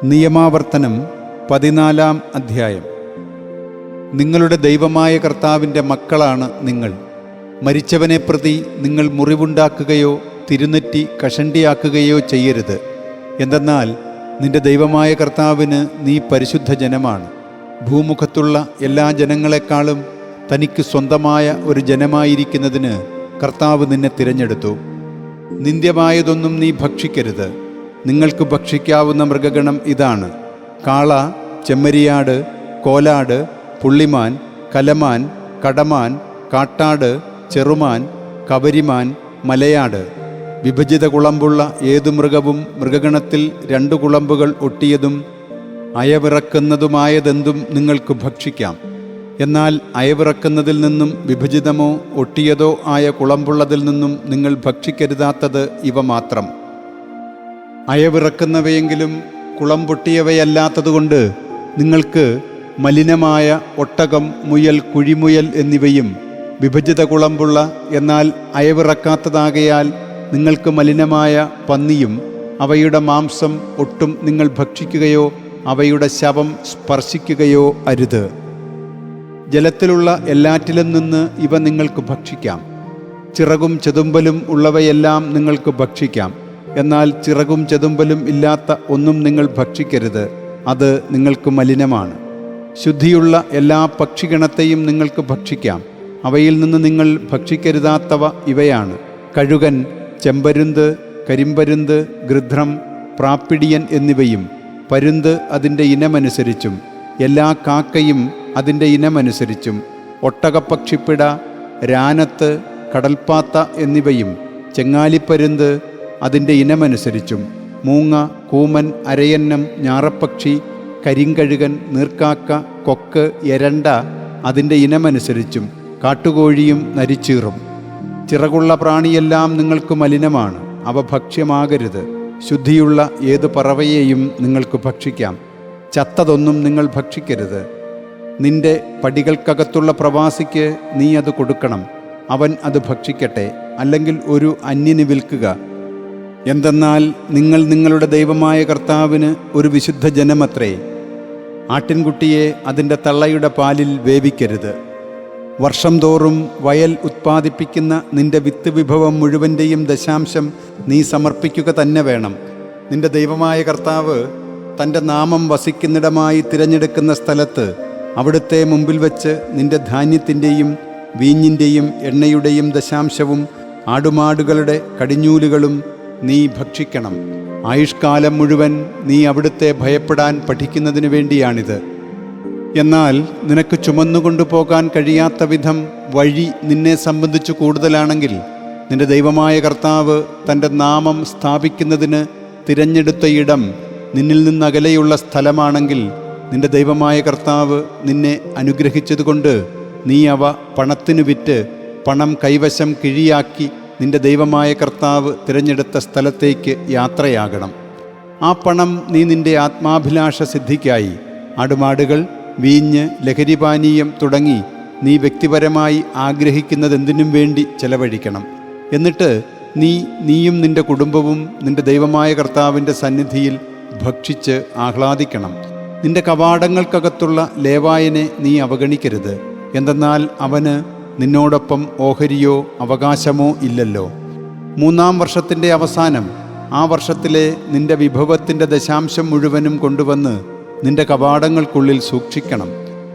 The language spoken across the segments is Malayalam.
നിയമാവർത്തനം 14-ാം അധ്യായം. നിങ്ങളുടെ ദൈവമായ കർത്താവിൻ്റെ മക്കളാണ് നിങ്ങൾ. മരിച്ചവനെ പ്രതി നിങ്ങൾ മുറിവുണ്ടാക്കുകയോ തിരുനെറ്റി കഷണ്ടിയാക്കുകയോ ചെയ്യരുത്. എന്തെന്നാൽ നിന്റെ ദൈവമായ കർത്താവിന് നീ പരിശുദ്ധ ജനമാണ്. ഭൂമുഖത്തുള്ള എല്ലാ ജനങ്ങളെക്കാളും തനിക്ക് സ്വന്തമായ ഒരു ജനമായിരിക്കുന്നതിന് കർത്താവ് നിന്നെ തിരഞ്ഞെടുത്തു. നിന്ദ്യമായതൊന്നും നീ ഭക്ഷിക്കരുത്. നിങ്ങൾക്ക് ഭക്ഷിക്കാവുന്ന മൃഗഗണം ഇതാണ്: കാള, ചെമ്മരിയാട്, കോലാട്, പുള്ളിമാൻ, കലമാൻ, കടമാൻ, കാട്ടാട്, ചെറുമാൻ, കവരിമാൻ, മലയാട്. വിഭജിത കുളമ്പുള്ള ഏതു മൃഗവും മൃഗഗണത്തിൽ 2 കുളമ്പുകൾ ഒട്ടിയതും അയവിറക്കുന്നതുമായതെന്തും നിങ്ങൾക്ക് ഭക്ഷിക്കാം. എന്നാൽ അയവിറക്കുന്നതിൽ നിന്നും വിഭജിതമോ ഒട്ടിയതോ ആയ കുളമ്പുള്ളതിൽ നിന്നും നിങ്ങൾ ഭക്ഷിക്കരുതാത്തത് ഇവ മാത്രം. അയവിറക്കുന്നവയെങ്കിലും കുളമ്പൊട്ടിയവയല്ലാത്തതുകൊണ്ട് നിങ്ങൾക്ക് മലിനമായ ഒട്ടകം, മുയൽ, കുഴിമുയൽ എന്നിവയും, വിഭജിത കുളമ്പുള്ള എന്നാൽ അയവിറക്കാത്തതാകയാൽ നിങ്ങൾക്ക് മലിനമായ പന്നിയും അവയുടെ മാംസം ഒട്ടും നിങ്ങൾ ഭക്ഷിക്കുകയോ അവയുടെ ശവം സ്പർശിക്കുകയോ അരുത്. ജലത്തിലുള്ള എല്ലാറ്റിലും നിന്ന് ഇവ നിങ്ങൾക്ക് ഭക്ഷിക്കാം. ചിറകും ചെതുമ്പലും ഉള്ളവയെല്ലാം നിങ്ങൾക്ക് ഭക്ഷിക്കാം. എന്നാൽ ചിറകും ചെതുമ്പലും ഇല്ലാത്ത ഒന്നും നിങ്ങൾ ഭക്ഷിക്കരുത്, അത് നിങ്ങൾക്ക് മലിനമാണ്. ശുദ്ധിയുള്ള എല്ലാ പക്ഷിഗണത്തെയും നിങ്ങൾക്ക് ഭക്ഷിക്കാം. അവയിൽ നിന്ന് നിങ്ങൾ ഭക്ഷിക്കരുതാത്തവ ഇവയാണ്: കഴുകൻ, ചെമ്പരുന്ത്, കരിമ്പരുന്ത്, ഗൃധ്രം, പ്രാപ്പിടിയൻ എന്നിവയും, പരുന്ത് അതിൻ്റെ ഇനമനുസരിച്ചും എല്ലാ കാക്കയും അതിൻ്റെ ഇനമനുസരിച്ചും, ഒട്ടകപ്പക്ഷിപ്പിട, രാനത്ത്, കടൽപ്പാത്ത എന്നിവയും, ചെങ്ങാലിപ്പരുന്ത് അതിൻ്റെ ഇനമനുസരിച്ചും, മൂങ്ങ, കൂമൻ, അരയന്നം, ഞാറപ്പക്ഷി, കരിങ്കഴുകൻ, നീർക്കാക്ക, കൊക്ക്, എരണ്ട അതിൻ്റെ ഇനമനുസരിച്ചും, കാട്ടുകോഴിയും നരിച്ചീറും. ചിറകുള്ള പ്രാണിയെല്ലാം നിങ്ങൾക്ക് മലിനമാണ്, അവ ഭക്ഷ്യമാകരുത്. ശുദ്ധിയുള്ള ഏത് പറവയെയും നിങ്ങൾക്ക് ഭക്ഷിക്കാം. ചത്തതൊന്നും നിങ്ങൾ ഭക്ഷിക്കരുത്. നിന്റെ പടികൾക്കകത്തുള്ള പ്രവാസിക്ക് നീ അത് കൊടുക്കണം, അവൻ അത് ഭക്ഷിക്കട്ടെ. അല്ലെങ്കിൽ ഒരു അന്യന് വിൽക്കുക. എന്തെന്നാൽ നിങ്ങൾ നിങ്ങളുടെ ദൈവമായ കർത്താവിന് ഒരു വിശുദ്ധ ജനമത്രേ. ആട്ടിൻകുട്ടിയെ അതിൻ്റെ തള്ളയുടെ പാലിൽ വേവിക്കരുത്. വർഷം തോറും വയൽ ഉത്പാദിപ്പിക്കുന്ന നിന്റെ വിത്ത് വിഭവം മുഴുവൻ്റെയും ദശാംശം നീ സമർപ്പിക്കുക തന്നെ വേണം. നിന്റെ ദൈവമായ കർത്താവ് തൻ്റെ നാമം വസിക്കുന്നിടമായി തിരഞ്ഞെടുക്കുന്ന സ്ഥലത്ത് അവിടുത്തെ മുമ്പിൽ വച്ച് നിന്റെ ധാന്യത്തിൻ്റെയും വീഞ്ഞിൻ്റെയും എണ്ണയുടെയും ദശാംശവും ആടുമാടുകളുടെ കടിഞ്ഞൂലുകളും നീ ഭക്ഷിക്കണം. ആയുഷ്കാലം മുഴുവൻ നീ അവിടുത്തെ ഭയപ്പെടാൻ പഠിക്കുന്നതിന് വേണ്ടിയാണിത്. എന്നാൽ നിനക്ക് ചുമന്നുകൊണ്ടു പോകാൻ കഴിയാത്ത വിധം വഴി നിന്നെ സംബന്ധിച്ച് കൂടുതലാണെങ്കിൽ, നിന്റെ ദൈവമായ കർത്താവ് തൻ്റെ നാമം സ്ഥാപിക്കുന്നതിന് തിരഞ്ഞെടുത്ത ഇടം നിന്നിൽ നിന്നകലെയുള്ള സ്ഥലമാണെങ്കിൽ, നിന്റെ ദൈവമായ കർത്താവ് നിന്നെ അനുഗ്രഹിച്ചതുകൊണ്ട് നീ അവ പണത്തിനു വിറ്റ് പണം കൈവശം കിഴിയാക്കി നിന്റെ ദൈവമായ കർത്താവ് തിരഞ്ഞെടുത്ത സ്ഥലത്തേക്ക് യാത്രയാകണം. ആ പണം നീ നിന്റെ ആത്മാഭിലാഷ സിദ്ധിക്കായി ആടുമാടുകൾ, വീഞ്ഞ്, ലഹരിപാനീയം തുടങ്ങി നീ വ്യക്തിപരമായി ആഗ്രഹിക്കുന്നതെന്തിനും വേണ്ടി ചെലവഴിക്കണം. എന്നിട്ട് നീയും നിന്റെ കുടുംബവും നിന്റെ ദൈവമായ കർത്താവിൻ്റെ സന്നിധിയിൽ ഭക്ഷിച്ച് ആഹ്ലാദിക്കണം. നിന്റെ കവാടങ്ങൾക്കകത്തുള്ള ലേവായനെ നീ അവഗണിക്കരുത്. എന്തെന്നാൽ അവന് നിന്നോടൊപ്പം ഓഹരിയോ അവകാശമോ ഇല്ലല്ലോ. 3-ാം വർഷത്തിൻ്റെ അവസാനം ആ വർഷത്തിലെ നിന്റെ വിഭവത്തിൻ്റെ ദശാംശം മുഴുവനും കൊണ്ടുവന്ന് നിന്റെ കവാടങ്ങൾക്കുള്ളിൽ സൂക്ഷിക്കണം.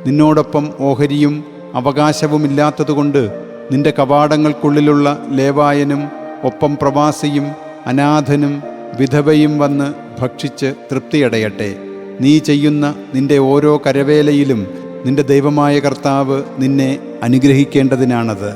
നിന്നോടൊപ്പം ഓഹരിയും അവകാശവുമില്ലാത്തതുകൊണ്ട് നിന്റെ കവാടങ്ങൾക്കുള്ളിലുള്ള ലേവായനും ഒപ്പം പ്രവാസിയും അനാഥനും വിധവയും വന്ന് ഭക്ഷിച്ച് തൃപ്തിയടയട്ടെ. നീ ചെയ്യുന്ന നിന്റെ ഓരോ കരവേലയിലും നിന്റെ ദൈവമായ കർത്താവ് നിന്നെ അനുഗ്രഹിക്കേണ്ടതിനാണത്.